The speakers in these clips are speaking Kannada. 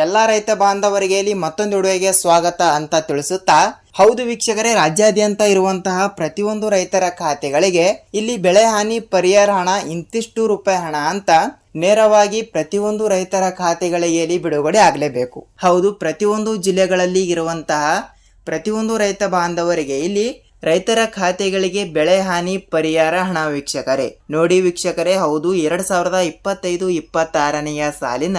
ಎಲ್ಲ ರೈತ ಬಾಂಧವರಿಗೆ ಇಲ್ಲಿ ಮತ್ತೊಂದು ವಿಡಿಯೋಗೆ ಸ್ವಾಗತ ಅಂತ ತಿಳಿಸುತ್ತಾ, ಹೌದು ವೀಕ್ಷಕರೇ, ರಾಜ್ಯಾದ್ಯಂತ ಇರುವಂತಹ ಪ್ರತಿಯೊಂದು ರೈತರ ಖಾತೆಗಳಿಗೆ ಇಲ್ಲಿ ಬೆಳೆ ಹಾನಿ ಪರಿಹಾರ ಹಣ ಇಂತಿಷ್ಟು ರೂಪಾಯಿ ಹಣ ಅಂತ ನೇರವಾಗಿ ಪ್ರತಿಯೊಂದು ರೈತರ ಖಾತೆಗಳಿಗೆ ಇಲ್ಲಿ ಬಿಡುಗಡೆ ಆಗಲೇಬೇಕು. ಹೌದು, ಪ್ರತಿಯೊಂದು ಜಿಲ್ಲೆಗಳಲ್ಲಿ ಇರುವಂತಹ ಪ್ರತಿಯೊಂದು ರೈತ ಬಾಂಧವರಿಗೆ ಇಲ್ಲಿ ರೈತರ ಖಾತೆಗಳಿಗೆ ಬೆಳೆ ಹಾನಿ ಪರಿಹಾರ ಹಣ ವೀಕ್ಷಕರೇ ನೋಡಿ ವೀಕ್ಷಕರೇ, ಹೌದು 2025-26ನೆಯ ಸಾಲಿನ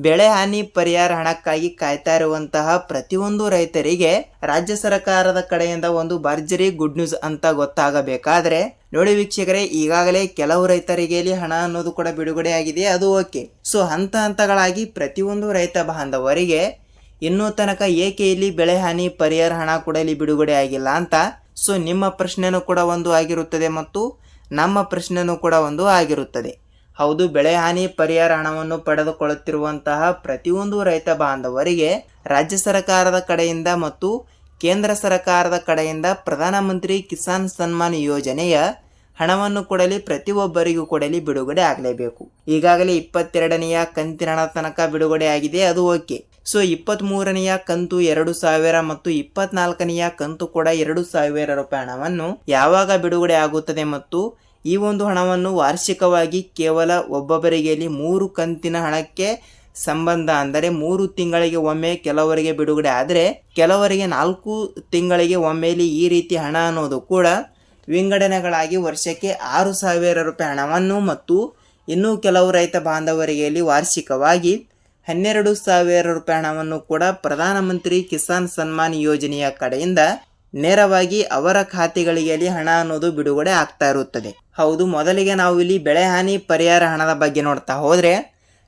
ಬೆಳೆ ಹಾನಿ ಪರಿಹಾರ ಹಣಕ್ಕಾಗಿ ಕಾಯ್ತಾ ಇರುವಂತಹ ಪ್ರತಿಯೊಂದು ರೈತರಿಗೆ ರಾಜ್ಯ ಸರ್ಕಾರದ ಕಡೆಯಿಂದ ಒಂದು ಭರ್ಜರಿ ಗುಡ್ ನ್ಯೂಸ್ ಅಂತ ಗೊತ್ತಾಗಬೇಕಾದ್ರೆ ನೋಡಿ ವೀಕ್ಷಕರೇ, ಈಗಾಗಲೇ ಕೆಲವು ರೈತರಿಗೆ ಇಲ್ಲಿ ಹಣ ಅನ್ನೋದು ಕೂಡ ಬಿಡುಗಡೆ ಆಗಿದೆ, ಅದು ಓಕೆ. ಸೊ ಹಂತ ಹಂತಗಳಾಗಿ ಪ್ರತಿಯೊಂದು ರೈತ ಬಾಂಧವರಿಗೆ ಇನ್ನೂ ತನಕ ಏಕೆ ಇಲ್ಲಿ ಬೆಳೆ ಹಾನಿ ಪರಿಹಾರ ಹಣ ಕೂಡ ಇಲ್ಲಿ ಬಿಡುಗಡೆ ಆಗಿಲ್ಲ ಅಂತ ಸೊ ನಿಮ್ಮ ಪ್ರಶ್ನೆನೂ ಕೂಡ ಒಂದು ಆಗಿರುತ್ತದೆ ಮತ್ತು ನಮ್ಮ ಪ್ರಶ್ನೆನೂ ಕೂಡ ಒಂದು ಆಗಿರುತ್ತದೆ. ಹೌದು, ಬೆಳೆ ಹಾನಿ ಪರಿಹಾರ ಹಣವನ್ನು ಪಡೆದುಕೊಳ್ಳುತ್ತಿರುವಂತಹ ಪ್ರತಿಯೊಂದು ರೈತ ಬಾಂಧವರಿಗೆ ರಾಜ್ಯ ಸರ್ಕಾರದ ಕಡೆಯಿಂದ ಮತ್ತು ಕೇಂದ್ರ ಸರ್ಕಾರದ ಕಡೆಯಿಂದ ಪ್ರಧಾನಮಂತ್ರಿ ಕಿಸಾನ್ ಸನ್ಮಾನ್ ಯೋಜನೆಯ ಹಣವನ್ನು ಕೊಡಲಿ ಪ್ರತಿಯೊಬ್ಬರಿಗೂ ಕೊಡಲಿ ಬಿಡುಗಡೆ ಆಗಲೇಬೇಕು. ಈಗಾಗಲೇ 22ನೆಯ ಕಂತಿನ ಹಣ ತನಕ ಬಿಡುಗಡೆ ಆಗಿದೆ, ಅದು ಓಕೆ. ಸೊ 23ನೆಯ ಕಂತು 2,000 ಮತ್ತು 24ನೆಯ ಕಂತು ಕೂಡ 2,000 ರೂಪಾಯಿ ಹಣವನ್ನು ಯಾವಾಗ ಬಿಡುಗಡೆ ಆಗುತ್ತದೆ ಮತ್ತು ಈ ಒಂದು ಹಣವನ್ನು ವಾರ್ಷಿಕವಾಗಿ ಕೇವಲ ಒಬ್ಬೊಬ್ಬರಿಗೆ 3 ಕಂತಿನ ಹಣಕ್ಕೆ ಸಂಬಂಧ, ಅಂದರೆ 3 ತಿಂಗಳಿಗೆ ಒಮ್ಮೆ ಕೆಲವರಿಗೆ ಬಿಡುಗಡೆ ಆದರೆ ಕೆಲವರಿಗೆ 4 ತಿಂಗಳಿಗೆ ಒಮ್ಮೆಲಿ ಈ ರೀತಿ ಹಣ ಅನ್ನೋದು ಕೂಡ ವಿಂಗಡಣೆಗಳಾಗಿ ವರ್ಷಕ್ಕೆ 6,000 ರೂಪಾಯಿ ಹಣವನ್ನು ಮತ್ತು ಇನ್ನೂ ಕೆಲವು ರೈತ ಬಾಂಧವರಿಗೆ ವಾರ್ಷಿಕವಾಗಿ 12,000 ರೂಪಾಯಿ ಹಣವನ್ನು ಕೂಡ ಪ್ರಧಾನಮಂತ್ರಿ ಕಿಸಾನ್ ಸನ್ಮಾನ್ ಯೋಜನೆಯ ಕಡೆಯಿಂದ ನೇರವಾಗಿ ಅವರ ಖಾತೆಗಳಿಗೆ ಹಣ ಅನ್ನೋದು ಬಿಡುಗಡೆ ಆಗ್ತಾ ಇರುತ್ತದೆ. ಹೌದು, ಮೊದಲಿಗೆ ನಾವು ಇಲ್ಲಿ ಬೆಳೆ ಹಾನಿ ಪರಿಹಾರ ಹಣದ ಬಗ್ಗೆ ನೋಡ್ತಾ ಹೋದ್ರೆ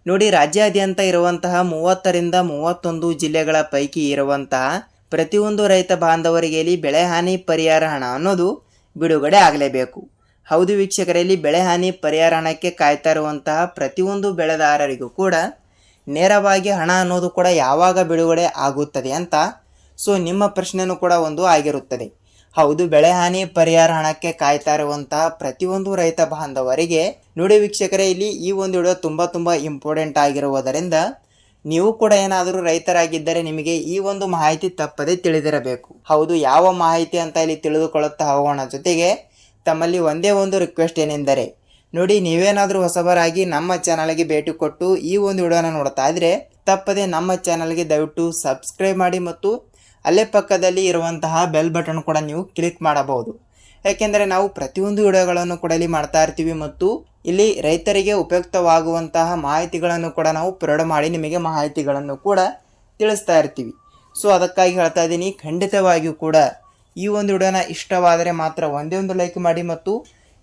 ನೋಡಿ, ರಾಜ್ಯಾದ್ಯಂತ ಇರುವಂತಹ 30ರಿಂದ 31 ಜಿಲ್ಲೆಗಳ ಪೈಕಿ ಇರುವಂತಹ ಪ್ರತಿಯೊಂದು ರೈತ ಬಾಂಧವರಿಗೆ ಇಲ್ಲಿ ಬೆಳೆ ಹಾನಿ ಪರಿಹಾರ ಹಣ ಅನ್ನೋದು ಬಿಡುಗಡೆ ಆಗಲೇಬೇಕು. ಹೌದು ವೀಕ್ಷಕರಲ್ಲಿ, ಬೆಳೆ ಹಾನಿ ಪರಿಹಾರ ಹಣಕ್ಕೆ ಕಾಯ್ತಾ ಇರುವಂತಹ ಪ್ರತಿಯೊಂದು ಬೆಳೆದಾರರಿಗೂ ಕೂಡ ನೇರವಾಗಿ ಹಣ ಅನ್ನೋದು ಕೂಡ ಯಾವಾಗ ಬಿಡುಗಡೆ ಆಗುತ್ತದೆ ಅಂತ ಸೊ ನಿಮ್ಮ ಪ್ರಶ್ನೆನೂ ಕೂಡ ಒಂದು ಆಗಿರುತ್ತದೆ. ಹೌದು, ಬೆಳೆ ಹಾನಿ ಪರಿಹಾರ ಹಣಕ್ಕೆ ಕಾಯ್ತಾ ಇರುವಂತಹ ಪ್ರತಿಯೊಂದು ರೈತ ಬಾಂಧವರಿಗೆ ನೋಡಿ ವೀಕ್ಷಕರೇ, ಇಲ್ಲಿ ಈ ಒಂದು ವಿಡಿಯೋ ತುಂಬ ಇಂಪಾರ್ಟೆಂಟ್ ಆಗಿರುವುದರಿಂದ ನೀವು ಕೂಡ ಏನಾದರೂ ರೈತರಾಗಿದ್ದರೆ ನಿಮಗೆ ಈ ಒಂದು ಮಾಹಿತಿ ತಪ್ಪದೆ ತಿಳಿದಿರಬೇಕು. ಹೌದು, ಯಾವ ಮಾಹಿತಿ ಅಂತ ಇಲ್ಲಿ ತಿಳಿದುಕೊಳ್ಳುತ್ತಾ ಹೋಗೋಣ. ಜೊತೆಗೆ ತಮ್ಮಲ್ಲಿ ಒಂದೇ ಒಂದು ರಿಕ್ವೆಸ್ಟ್ ಏನೆಂದರೆ ನೋಡಿ, ನೀವೇನಾದರೂ ಹೊಸಬರಾಗಿ ನಮ್ಮ ಚಾನಲ್ಗೆ ಭೇಟಿ ಕೊಟ್ಟು ಈ ಒಂದು ವಿಡಿಯೋನ ನೋಡ್ತಾ ಇದ್ರೆ ತಪ್ಪದೆ ನಮ್ಮ ಚಾನಲ್ಗೆ ದಯವಿಟ್ಟು ಸಬ್ಸ್ಕ್ರೈಬ್ ಮಾಡಿ ಮತ್ತು ಅಲ್ಲೇ ಪಕ್ಕದಲ್ಲಿ ಇರುವಂತಹ ಬೆಲ್ ಬಟನ್ ಕೂಡ ನೀವು ಕ್ಲಿಕ್ ಮಾಡಬಹುದು. ಯಾಕೆಂದರೆ ನಾವು ಪ್ರತಿಯೊಂದು ವಿಡಿಯೋಗಳನ್ನು ಕೂಡ ಇಲ್ಲಿ ಮಾಡ್ತಾ ಇರ್ತೀವಿ ಮತ್ತು ಇಲ್ಲಿ ರೈತರಿಗೆ ಉಪಯುಕ್ತವಾಗುವಂತಹ ಮಾಹಿತಿಗಳನ್ನು ಕೂಡ ನಾವು ಪ್ರೊವೈಡ್ ಮಾಡಿ ನಿಮಗೆ ಮಾಹಿತಿಗಳನ್ನು ಕೂಡ ತಿಳಿಸ್ತಾ ಇರ್ತೀವಿ. ಸೊ ಅದಕ್ಕಾಗಿ ಹೇಳ್ತಾ ಇದ್ದೀನಿ, ಖಂಡಿತವಾಗಿಯೂ ಕೂಡ ಈ ಒಂದು ವಿಡಿಯೋನ ಇಷ್ಟವಾದರೆ ಮಾತ್ರ ಒಂದೇ ಒಂದು ಲೈಕ್ ಮಾಡಿ ಮತ್ತು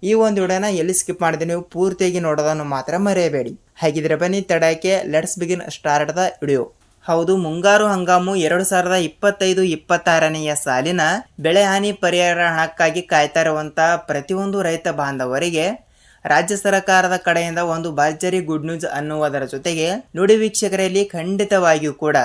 ಈ ಒಂದು ವಿಡಿಯೋನ ಎಲ್ಲಿ ಸ್ಕಿಪ್ ಮಾಡಿದೆ ನೀವು ಪೂರ್ತಿಯಾಗಿ ನೋಡೋದನ್ನು ಮಾತ್ರ ಮರೆಯಬೇಡಿ. ಹಾಗಿದ್ರೆ ಬನ್ನಿ ತಡಕ್ಕೆ let's begin start the video. ಹೌದು, ಮುಂಗಾರು ಹಂಗಾಮು 2025-26ನೆಯ ಸಾಲಿನ ಬೆಳೆ ಹಾನಿ ಪರಿಹಾರ ಹಣಕ್ಕಾಗಿ ಕಾಯ್ತಾ ಇರುವಂತಹ ಪ್ರತಿಯೊಂದು ರೈತ ಬಾಂಧವರಿಗೆ ರಾಜ್ಯ ಸರ್ಕಾರದ ಕಡೆಯಿಂದ ಒಂದು ಭರ್ಜರಿ ಗುಡ್ ನ್ಯೂಸ್ ಅನ್ನುವುದರ ಜೊತೆಗೆ ನೋಡಿ ವೀಕ್ಷಕರಲ್ಲಿ, ಖಂಡಿತವಾಗಿಯೂ ಕೂಡ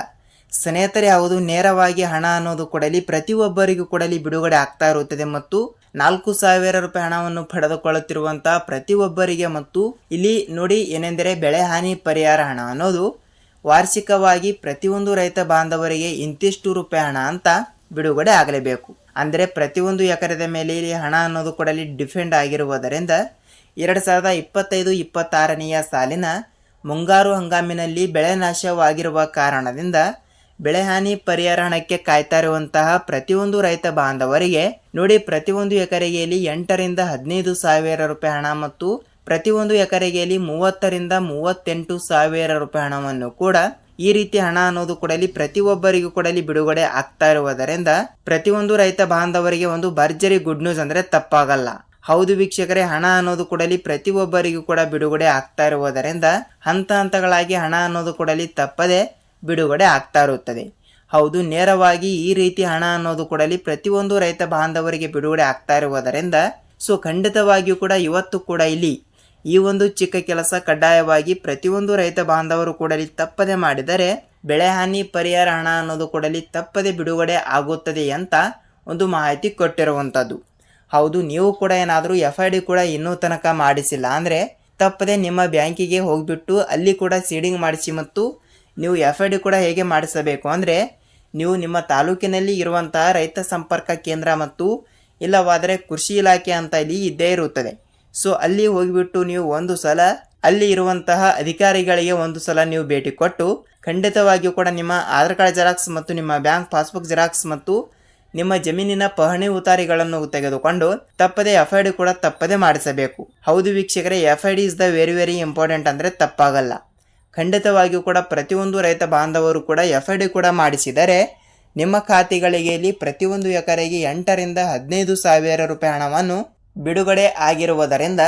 ಸ್ನೇಹಿತರೆ, ಹೌದು, ನೇರವಾಗಿ ಹಣ ಅನ್ನೋದು ಕೊಡಲಿ ಪ್ರತಿಯೊಬ್ಬರಿಗೂ ಕೊಡಲಿ ಬಿಡುಗಡೆ ಆಗ್ತಾ ಇರುತ್ತದೆ ಮತ್ತು 4,000 ರೂಪಾಯಿ ಹಣವನ್ನು ಪಡೆದುಕೊಳ್ಳುತ್ತಿರುವಂತಹ ಪ್ರತಿಯೊಬ್ಬರಿಗೆ ಮತ್ತು ಇಲ್ಲಿ ನೋಡಿ ಏನೆಂದರೆ ಬೆಳೆ ಹಾನಿ ಪರಿಹಾರ ಹಣ ಅನ್ನೋದು ವಾರ್ಷಿಕವಾಗಿ ಪ್ರತಿಯೊಂದು ರೈತ ಬಾಂಧವರಿಗೆ ಇಂತಿಷ್ಟು ರೂಪಾಯಿ ಹಣ ಅಂತ ಬಿಡುಗಡೆ ಆಗಲೇಬೇಕು. ಅಂದರೆ ಪ್ರತಿಯೊಂದು ಎಕರೆದ ಮೇಲೆ ಇಲ್ಲಿ ಹಣ ಅನ್ನೋದು ಕೊಡಲಿ ಡಿಫೆಂಡ್ ಆಗಿರುವುದರಿಂದ 2025-26ನೆಯ ಸಾಲಿನ ಮುಂಗಾರು ಹಂಗಾಮಿನಲ್ಲಿ ಬೆಳೆ ನಾಶವಾಗಿರುವ ಕಾರಣದಿಂದ ಬೆಳೆ ಹಾನಿ ಪರಿಹಾರ ಹಣಕ್ಕೆ ಕಾಯ್ತಾ ಇರುವಂತಹ ಪ್ರತಿಯೊಂದು ರೈತ ಬಾಂಧವರಿಗೆ ನೋಡಿ ಪ್ರತಿಯೊಂದು ಎಕರೆಗೆ 8ರಿಂದ 15,000 ರೂಪಾಯಿ ಹಣ ಮತ್ತು ಪ್ರತಿಯೊಂದು ಎಕರೆಗೆ 30ರಿಂದ 38,000 ರೂಪಾಯಿ ಹಣವನ್ನು ಕೂಡ ಈ ರೀತಿ ಹಣ ಅನ್ನೋದು ಕೊಡಲಿ ಪ್ರತಿಯೊಬ್ಬರಿಗೂ ಕೊಡಲಿ ಬಿಡುಗಡೆ ಆಗ್ತಾ ಇರುವುದರಿಂದ ಪ್ರತಿಯೊಂದು ರೈತ ಬಾಂಧವರಿಗೆ ಒಂದು ಭರ್ಜರಿ ಗುಡ್ ನ್ಯೂಸ್ ಅಂದ್ರೆ ತಪ್ಪಾಗಲ್ಲ. ಹೌದು ವೀಕ್ಷಕರೇ, ಹಣ ಅನ್ನೋದು ಕೊಡಲಿ ಪ್ರತಿಯೊಬ್ಬರಿಗೂ ಕೂಡ ಬಿಡುಗಡೆ ಆಗ್ತಾ ಇರುವುದರಿಂದ ಹಂತ ಹಂತಗಳಾಗಿ ಹಣ ಅನ್ನೋದು ಕೊಡಲಿ ತಪ್ಪದೆ ಬಿಡುಗಡೆ ಆಗ್ತಾ ಇರುತ್ತದೆ. ಹೌದು, ನೇರವಾಗಿ ಈ ರೀತಿ ಹಣ ಅನ್ನೋದು ಕೊಡಲಿ ಪ್ರತಿಯೊಂದು ರೈತ ಬಾಂಧವರಿಗೆ ಬಿಡುಗಡೆ ಆಗ್ತಾ ಇರುವುದರಿಂದ ಸೊ ಖಂಡಿತವಾಗಿಯೂ ಕೂಡ ಇವತ್ತು ಕೂಡ ಇಲ್ಲಿ ಈ ಒಂದು ಚಿಕ್ಕ ಕೆಲಸ ಕಡ್ಡಾಯವಾಗಿ ಪ್ರತಿಯೊಂದು ರೈತ ಬಾಂಧವರು ಕೂಡಲಿ ತಪ್ಪದೆ ಮಾಡಿದರೆ ಬೆಳೆ ಹಾನಿ ಪರಿಹಾರ ಹಣ ಅನ್ನೋದು ಕೂಡಲಿ ತಪ್ಪದೆ ಬಿಡುಗಡೆ ಆಗುತ್ತದೆ ಅಂತ ಒಂದು ಮಾಹಿತಿ ಕೊಟ್ಟಿರುವಂಥದ್ದು. ಹೌದು, ನೀವು ಕೂಡ ಏನಾದರೂ FID ಕೂಡ ಇನ್ನೂ ತನಕ ಮಾಡಿಸಿಲ್ಲ ಅಂದರೆ ತಪ್ಪದೆ ನಿಮ್ಮ ಬ್ಯಾಂಕಿಗೆ ಹೋಗಿಬಿಟ್ಟು ಅಲ್ಲಿ ಕೂಡ ಸೀಡಿಂಗ್ ಮಾಡಿಸಿ ಮತ್ತು ನೀವು FID ಕೂಡ ಹೇಗೆ ಮಾಡಿಸಬೇಕು ಅಂದರೆ ನೀವು ನಿಮ್ಮ ತಾಲೂಕಿನಲ್ಲಿ ಇರುವಂತಹ ರೈತ ಸಂಪರ್ಕ ಕೇಂದ್ರ ಮತ್ತು ಇಲ್ಲವಾದರೆ ಕೃಷಿ ಇಲಾಖೆ ಅಂತ ಇಲ್ಲಿ ಇದ್ದೇ ಇರುತ್ತದೆ. ಸೊ ಅಲ್ಲಿ ಹೋಗಿಬಿಟ್ಟು ನೀವು ಒಂದು ಸಲ ಅಲ್ಲಿ ಇರುವಂತಹ ಅಧಿಕಾರಿಗಳಿಗೆ ಒಂದು ಸಲ ನೀವು ಭೇಟಿ ಕೊಟ್ಟು ಖಂಡಿತವಾಗಿಯೂ ಕೂಡ ನಿಮ್ಮ ಆಧಾರ್ ಕಾರ್ಡ್ ಜೆರಾಕ್ಸ್ ಮತ್ತು ನಿಮ್ಮ ಬ್ಯಾಂಕ್ ಪಾಸ್ಬುಕ್ ಜೆರಾಕ್ಸ್ ಮತ್ತು ನಿಮ್ಮ ಜಮೀನಿನ ಪಹಣಿ ಉತಾರಿಗಳನ್ನು ತೆಗೆದುಕೊಂಡು ತಪ್ಪದೆ FID ಕೂಡ ತಪ್ಪದೆ ಮಾಡಿಸಬೇಕು. ಹೌದು ವೀಕ್ಷಕರೇ, FID is the very very important ಅಂದರೆ ತಪ್ಪಾಗಲ್ಲ. ಖಂಡಿತವಾಗಿಯೂ ಕೂಡ ಪ್ರತಿಯೊಂದು ರೈತ ಬಾಂಧವರು ಕೂಡ FID ಕೂಡ ಮಾಡಿಸಿದರೆ ನಿಮ್ಮ ಖಾತೆಗಳಿಗೆ ಇಲ್ಲಿ ಪ್ರತಿಯೊಂದು ಎಕರೆಗೆ 8 ರಿಂದ 15 ಸಾವಿರ ರೂಪಾಯಿ ಹಣವನ್ನು ಬಿಡುಗಡೆ ಆಗಿರುವುದರಿಂದ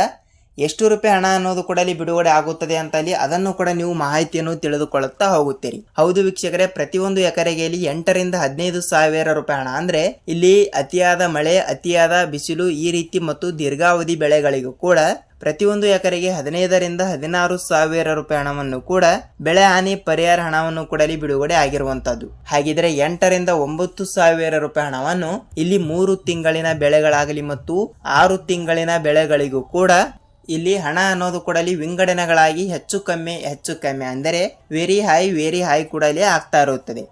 ಎಷ್ಟು ರೂಪಾಯಿ ಹಣ ಅನ್ನೋದು ಕೂಡ ಇಲ್ಲಿ ಬಿಡುಗಡೆ ಆಗುತ್ತದೆ ಅಂತ ಅಲ್ಲಿ ಅದನ್ನು ಕೂಡ ನೀವು ಮಾಹಿತಿಯನ್ನು ತಿಳಿದುಕೊಳ್ಳುತ್ತಾ ಹೋಗುತ್ತೀರಿ. ಹೌದು ವೀಕ್ಷಕರೇ, ಪ್ರತಿಯೊಂದು ಎಕರೆಗೆ ಇಲ್ಲಿ 8 ರಿಂದ 15 ಸಾವಿರ ರೂಪಾಯಿ ಹಣ ಅಂದ್ರೆ ಇಲ್ಲಿ ಅತಿಯಾದ ಮಳೆ, ಅತಿಯಾದ ಬಿಸಿಲು ಈ ರೀತಿ ಮತ್ತು ದೀರ್ಘಾವಧಿ ಬೆಳೆಗಳಿಗೂ ಕೂಡ ಪ್ರತಿಯೊಂದು ಎಕರೆಗೆ 15 ರಿಂದ 16 ಸಾವಿರ ರೂಪಾಯಿ ಹಣವನ್ನು ಕೂಡ ಬೆಳೆ ಹಾನಿ ಪರಿಹಾರ ಹಣವನ್ನು ಕೂಡ ಇಲ್ಲಿ ಬಿಡುಗಡೆ ಆಗಿರುವಂತದ್ದು. ಹಾಗಿದ್ರೆ 8 ರಿಂದ 9 ಸಾವಿರ ರೂಪಾಯಿ ಹಣವನ್ನು ಇಲ್ಲಿ 3 ತಿಂಗಳಿನ ಬೆಳೆಗಳಾಗಲಿ ಮತ್ತು 6 ತಿಂಗಳಿನ ಬೆಳೆಗಳಿಗೂ ಕೂಡ ಇಲ್ಲಿ ಹಣ ಅನ್ನೋದು ಕೂಡ ಇಲ್ಲಿ ವಿಂಗಡಣೆಗಳಾಗಿ ಹೆಚ್ಚು ಕಮ್ಮಿ ಅಂದರೆ ವೆರಿ ಹೈ ಕೂಡ ಇಲ್ಲಿ ಆಗ್ತಾ ಇರುತ್ತದೆ.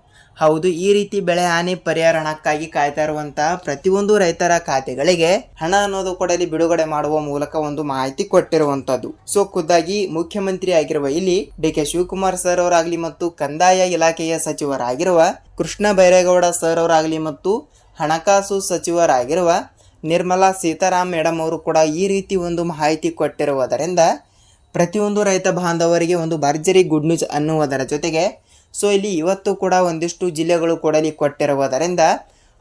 ಹೌದು, ಈ ರೀತಿ ಬೆಳೆ ಹಾನಿ ಪರಿಹಾರ ಹಣಕ್ಕಾಗಿ ಕಾಯ್ತಾ ಇರುವಂತಹ ಪ್ರತಿಯೊಂದು ರೈತರ ಖಾತೆಗಳಿಗೆ ಹಣ ಅನ್ನೋದು ಕೂಡ ಇಲ್ಲಿ ಬಿಡುಗಡೆ ಮಾಡುವ ಮೂಲಕ ಒಂದು ಮಾಹಿತಿ ಕೊಟ್ಟಿರುವಂತದ್ದು. ಸೊ ಖುದ್ದಾಗಿ ಮುಖ್ಯಮಂತ್ರಿ ಆಗಿರುವ ಇಲ್ಲಿ DK ಶಿವಕುಮಾರ್ ಸರ್ ಅವರಾಗ್ಲಿ ಮತ್ತು ಕಂದಾಯ ಇಲಾಖೆಯ ಸಚಿವರಾಗಿರುವ ಕೃಷ್ಣ ಬೈರೇಗೌಡ ಸರ್ ಅವರಾಗ್ಲಿ ಮತ್ತು ಹಣಕಾಸು ಸಚಿವರಾಗಿರುವ ನಿರ್ಮಲಾ ಸೀತಾರಾಮ್ ಮೇಡಮ್ ಅವರು ಕೂಡ ಈ ರೀತಿ ಒಂದು ಮಾಹಿತಿ ಕೊಟ್ಟಿರುವುದರಿಂದ ಪ್ರತಿಯೊಂದು ರೈತ ಬಾಂಧವರಿಗೆ ಒಂದು ಭರ್ಜರಿ ಗುಡ್ ನ್ಯೂಸ್ ಅನ್ನುವುದರ ಜೊತೆಗೆ ಸೊ ಇಲ್ಲಿ ಇವತ್ತು ಕೂಡ ಒಂದಿಷ್ಟು ಜಿಲ್ಲೆಗಳು ಕೂಡ ಇಲ್ಲಿ ಕೊಟ್ಟಿರುವುದರಿಂದ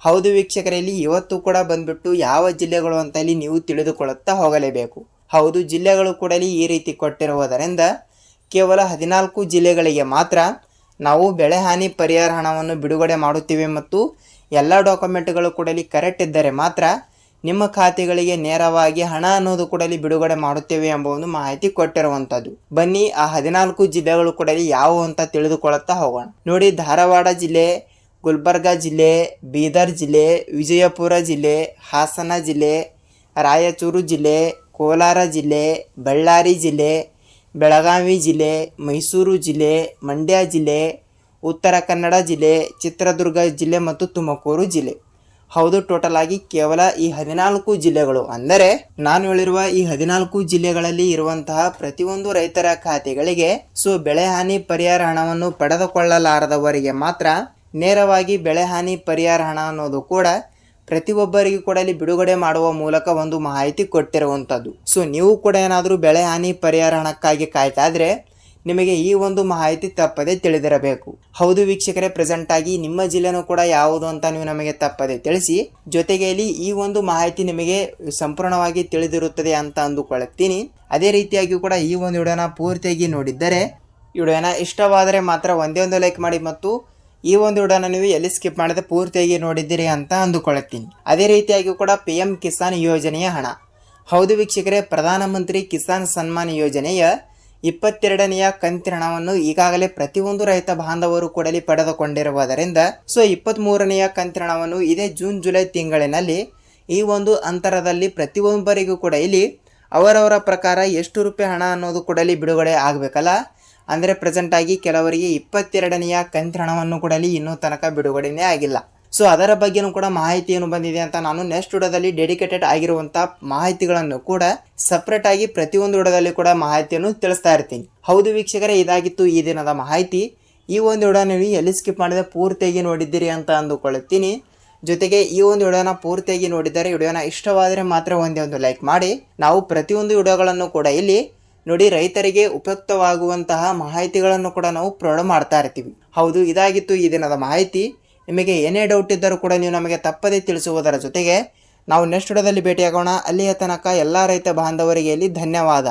ಹೌದು ವೀಕ್ಷಕರಲ್ಲಿ ಇವತ್ತು ಕೂಡ ಬಂದ್ಬಿಟ್ಟು ಯಾವ ಜಿಲ್ಲೆಗಳು ಅಂತ ಇಲ್ಲಿ ನೀವು ತಿಳಿದುಕೊಳ್ಳುತ್ತಾ ಹೋಗಲೇಬೇಕು. ಹೌದು, ಜಿಲ್ಲೆಗಳು ಕೂಡ ಇಲ್ಲಿ ಈ ರೀತಿ ಕೊಟ್ಟಿರುವುದರಿಂದ ಕೇವಲ 14 ಜಿಲ್ಲೆಗಳಿಗೆ ಮಾತ್ರ ನಾವು ಬೆಳೆ ಹಾನಿ ಪರಿಹಾರ ಹಣವನ್ನು ಬಿಡುಗಡೆ ಮಾಡುತ್ತೇವೆ ಮತ್ತು ಎಲ್ಲ ಡಾಕ್ಯುಮೆಂಟ್ಗಳು ಕೂಡ ಇಲ್ಲಿ ಕರೆಕ್ಟ್ ಇದ್ದರೆ ಮಾತ್ರ ನಿಮ್ಮ ಖಾತೆಗಳಿಗೆ ನೇರವಾಗಿ ಹಣ ಅನ್ನೋದು ಕೂಡ ಇಲ್ಲಿ ಬಿಡುಗಡೆ ಮಾಡುತ್ತೇವೆ ಎಂಬ ಒಂದು ಮಾಹಿತಿ ಕೊಟ್ಟಿರುವಂತದ್ದು. ಬನ್ನಿ ಆ 14 ಜಿಲ್ಲೆಗಳು ಕೂಡ ಇಲ್ಲಿ ಯಾವುವು ಅಂತ ತಿಳಿದುಕೊಳ್ಳುತ್ತಾ ಹೋಗೋಣ. ನೋಡಿ, ಧಾರವಾಡ ಜಿಲ್ಲೆ, ಗುಲ್ಬರ್ಗಾ ಜಿಲ್ಲೆ, ಬೀದರ್ ಜಿಲ್ಲೆ, ವಿಜಯಪುರ ಜಿಲ್ಲೆ, ಹಾಸನ ಜಿಲ್ಲೆ, ರಾಯಚೂರು ಜಿಲ್ಲೆ, ಕೋಲಾರ ಜಿಲ್ಲೆ, ಬಳ್ಳಾರಿ ಜಿಲ್ಲೆ, ಬೆಳಗಾವಿ ಜಿಲ್ಲೆ, ಮೈಸೂರು ಜಿಲ್ಲೆ, ಮಂಡ್ಯ ಜಿಲ್ಲೆ, ಉತ್ತರ ಕನ್ನಡ ಜಿಲ್ಲೆ, ಚಿತ್ರದುರ್ಗ ಜಿಲ್ಲೆ ಮತ್ತು ತುಮಕೂರು ಜಿಲ್ಲೆ. ಹೌದು, ಟೋಟಲ್ ಆಗಿ ಕೇವಲ ಈ 14 ಜಿಲ್ಲೆಗಳು ಅಂದರೆ ನಾನು ಹೇಳಿರುವ ಈ 14 ಜಿಲ್ಲೆಗಳಲ್ಲಿ ಇರುವಂತಹ ಪ್ರತಿಯೊಂದು ರೈತರ ಖಾತೆಗಳಿಗೆ ಸೊ ಬೆಳೆ ಹಾನಿ ಪರಿಹಾರ ಹಣವನ್ನು ಪಡೆದುಕೊಳ್ಳಲಾರದವರಿಗೆ ಮಾತ್ರ ನೇರವಾಗಿ ಬೆಳೆ ಹಾನಿ ಪರಿಹಾರ ಹಣ ಅನ್ನೋದು ಕೂಡ ಪ್ರತಿಯೊಬ್ಬರಿಗೂ ಕೂಡ ಇಲ್ಲಿ ಬಿಡುಗಡೆ ಮಾಡುವ ಮೂಲಕ ಒಂದು ಮಾಹಿತಿ ಕೊಟ್ಟಿರುವಂತದ್ದು. ಸೊ ನೀವು ಕೂಡ ಏನಾದರೂ ಬೆಳೆ ಹಾನಿ ಪರಿಹಾರ ಹಣಕ್ಕಾಗಿ ಕಾಯ್ತಾ ಇದ್ರೆ ನಿಮಗೆ ಈ ಒಂದು ಮಾಹಿತಿ ತಪ್ಪದೆ ತಿಳಿದಿರಬೇಕು. ಹೌದು ವೀಕ್ಷಕರೇ, ಪ್ರೆಸೆಂಟ್ ಆಗಿ ನಿಮ್ಮ ಜಿಲ್ಲೆನೂ ಕೂಡ ಯಾವುದು ಅಂತ ನೀವು ನಮಗೆ ತಪ್ಪದೆ ತಿಳಿಸಿ. ಜೊತೆಗೆ ಇಲ್ಲಿ ಈ ಒಂದು ಮಾಹಿತಿ ನಿಮಗೆ ಸಂಪೂರ್ಣವಾಗಿ ತಿಳಿದಿರುತ್ತದೆ ಅಂತ ಅಂದುಕೊಳ್ಳುತ್ತೀನಿ. ಅದೇ ರೀತಿಯಾಗಿ ಕೂಡ ಈ ಒಂದು ವಿಡಿಯೋನ ಪೂರ್ತಿಯಾಗಿ ನೋಡಿದ್ದರೆ ವಿಡಿಯೋನ ಇಷ್ಟವಾದರೆ ಮಾತ್ರ ಒಂದೇ ಒಂದು ಲೈಕ್ ಮಾಡಿ ಮತ್ತು ಈ ಒಂದು ವಿಡಿಯೋನ ನೀವು ಎಲ್ಲಿ ಸ್ಕಿಪ್ ಮಾಡದೆ ಪೂರ್ತಿಯಾಗಿ ನೋಡಿದ್ದೀರಿ ಅಂತ ಅಂದುಕೊಳ್ಳುತ್ತೀನಿ. ಅದೇ ರೀತಿಯಾಗಿ ಕೂಡ PM ಕಿಸಾನ್ ಯೋಜನೆಯ ಹಣ. ಹೌದು ವೀಕ್ಷಕರೇ, ಪ್ರಧಾನಮಂತ್ರಿ ಕಿಸಾನ್ ಸನ್ಮಾನ್ ಯೋಜನೆಯ 22ನೆಯ ಕಂತಿನ ಹಣವನ್ನು ಈಗಾಗಲೇ ಪ್ರತಿಯೊಂದು ರೈತ ಬಾಂಧವರು ಕೂಡ ಇಲ್ಲಿ ಪಡೆದುಕೊಂಡಿರುವುದರಿಂದ ಸೊ 23ನೆಯ ಕಂತಿನ ಹಣವನ್ನು ಇದೇ ಜೂನ್ ಜುಲೈ ತಿಂಗಳಿನಲ್ಲಿ ಈ ಒಂದು ಅಂತರದಲ್ಲಿ ಪ್ರತಿಯೊಬ್ಬರಿಗೂ ಕೂಡ ಇಲ್ಲಿ ಅವರವರ ಪ್ರಕಾರ ಎಷ್ಟು ರೂಪಾಯಿ ಹಣ ಅನ್ನೋದು ಕೂಡ ಇಲ್ಲಿ ಬಿಡುಗಡೆ ಆಗಬೇಕಲ್ಲ. ಅಂದರೆ ಪ್ರೆಸೆಂಟ್ ಆಗಿ ಕೆಲವರಿಗೆ 22ನೆಯ ಕಂತಿನ ಹಣವನ್ನು ಕೂಡ ಇಲ್ಲಿ ಇನ್ನೂ ತನಕ ಬಿಡುಗಡೆನೇ ಆಗಿಲ್ಲ. ಸೊ ಅದರ ಬಗ್ಗೆನೂ ಕೂಡ ಮಾಹಿತಿ ಏನು ಬಂದಿದೆ ಅಂತ ನಾನು ನೆಕ್ಸ್ಟ್ ವಿಡಿಯೋದಲ್ಲಿ ಡೆಡಿಕೇಟೆಡ್ ಆಗಿರುವಂಥ ಮಾಹಿತಿಗಳನ್ನು ಕೂಡ ಸಪ್ರೇಟ್ ಆಗಿ ಪ್ರತಿಯೊಂದು ವಿಡಿಯೋದಲ್ಲಿ ಕೂಡ ಮಾಹಿತಿಯನ್ನು ತಿಳಿಸ್ತಾ ಇರ್ತೀನಿ. ಹೌದು ವೀಕ್ಷಕರೇ, ಇದಾಗಿತ್ತು ಈ ದಿನದ ಮಾಹಿತಿ. ಈ ಒಂದು ವಿಡಿಯೋ ನೀವು ಎಲ್ಲಿ ಸ್ಕಿಪ್ ಮಾಡಿದೆ ಪೂರ್ತಿಯಾಗಿ ನೋಡಿದ್ದೀರಿ ಅಂತ ಅಂದುಕೊಳ್ಳುತ್ತೀನಿ. ಜೊತೆಗೆ ಈ ಒಂದು ವಿಡಿಯೋನ ಪೂರ್ತಿಯಾಗಿ ನೋಡಿದರೆ ವಿಡಿಯೋನ ಇಷ್ಟವಾದರೆ ಮಾತ್ರ ಒಂದೇ ಒಂದು ಲೈಕ್ ಮಾಡಿ. ನಾವು ಪ್ರತಿಯೊಂದು ವಿಡಿಯೋಗಳನ್ನು ಕೂಡ ಇಲ್ಲಿ ನೋಡಿ ರೈತರಿಗೆ ಉಪಯುಕ್ತವಾಗುವಂತಹ ಮಾಹಿತಿಗಳನ್ನು ಕೂಡ ನಾವು ಪ್ರೊವೈಡ್ ಮಾಡ್ತಾ ಇರ್ತೀವಿ. ಹೌದು, ಇದಾಗಿತ್ತು ಈ ದಿನದ ಮಾಹಿತಿ. ನಿಮಗೆ ಏನೇ ಡೌಟ್ ಇದ್ದರೂ ಕೂಡ ನೀವು ನಮಗೆ ತಪ್ಪದೇ ತಿಳಿಸುವುದರ ಜೊತೆಗೆ ನಾವು ನೆಕ್ಸ್ಟ್ ವಿಡಿಯೋದಲ್ಲಿ ಭೇಟಿಯಾಗೋಣ. ಅಲ್ಲಿಯ ತನಕ ಎಲ್ಲ ರೈತ ಬಾಂಧವರಿಗೆ ಇಲ್ಲಿ ಧನ್ಯವಾದ.